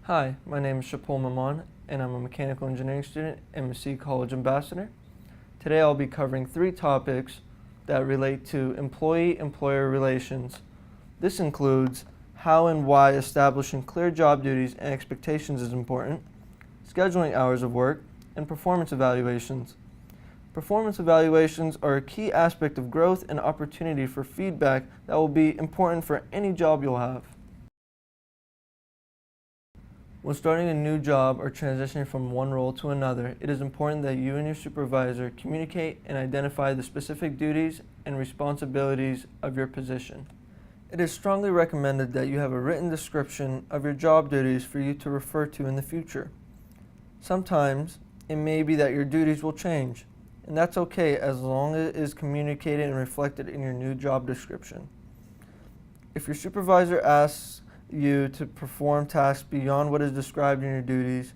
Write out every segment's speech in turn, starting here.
Hi, my name is Shapol Maman, and I'm a mechanical engineering student and MSc College Ambassador. Today I'll be covering 3 topics that relate to employee-employer relations. This includes how and why establishing clear job duties and expectations is important, scheduling hours of work, and performance evaluations. Performance evaluations are a key aspect of growth and opportunity for feedback that will be important for any job you'll have. When starting a new job or transitioning from one role to another, it is important that you and your supervisor communicate and identify the specific duties and responsibilities of your position. It is strongly recommended that you have a written description of your job duties for you to refer to in the future. Sometimes, it may be that your duties will change, and that's okay as long as it is communicated and reflected in your new job description. If your supervisor asks you to perform tasks beyond what is described in your duties,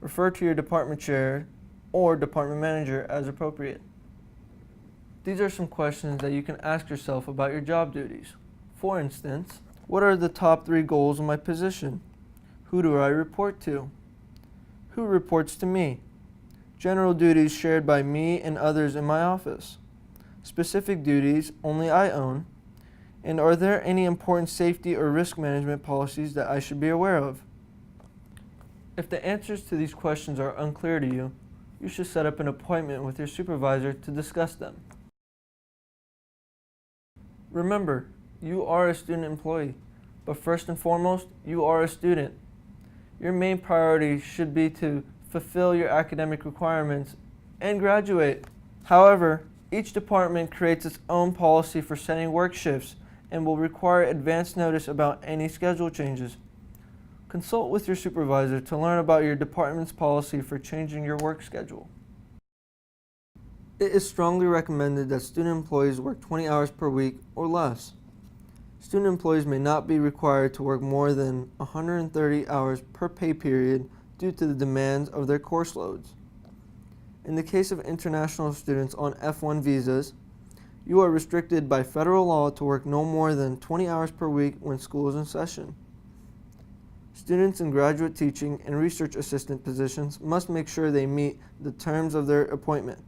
refer to your department chair or department manager as appropriate. These are some questions that you can ask yourself about your job duties. For instance, what are the top 3 goals of my position? Who do I report to? Who reports to me? General duties shared by me and others in my office. Specific duties only I own. And are there any important safety or risk management policies that I should be aware of? If the answers to these questions are unclear to you, you should set up an appointment with your supervisor to discuss them. Remember, you are a student employee, but first and foremost, you are a student. Your main priority should be to fulfill your academic requirements and graduate. However, each department creates its own policy for setting work shifts and will require advance notice about any schedule changes. Consult with your supervisor to learn about your department's policy for changing your work schedule. It is strongly recommended that student employees work 20 hours per week or less. Student employees may not be required to work more than 130 hours per pay period due to the demands of their course loads. In the case of international students on F1 visas, you are restricted by federal law to work no more than 20 hours per week when school is in session. Students in graduate teaching and research assistant positions must make sure they meet the terms of their appointment,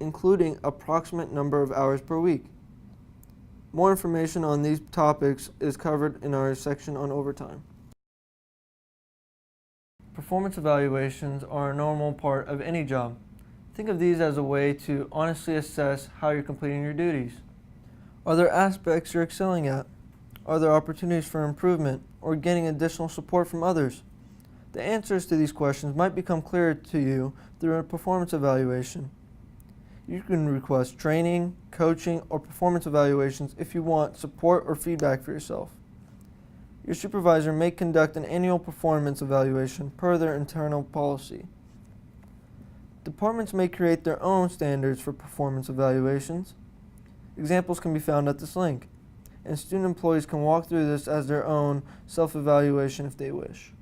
including approximate number of hours per week. More information on these topics is covered in our section on overtime. Performance evaluations are a normal part of any job. Think of these as a way to honestly assess how you're completing your duties. Are there aspects you're excelling at? Are there opportunities for improvement or getting additional support from others? The answers to these questions might become clearer to you through a performance evaluation. You can request training, coaching, or performance evaluations if you want support or feedback for yourself. Your supervisor may conduct an annual performance evaluation per their internal policy. Departments may create their own standards for performance evaluations. Examples can be found at this link, and student employees can walk through this as their own self-evaluation if they wish.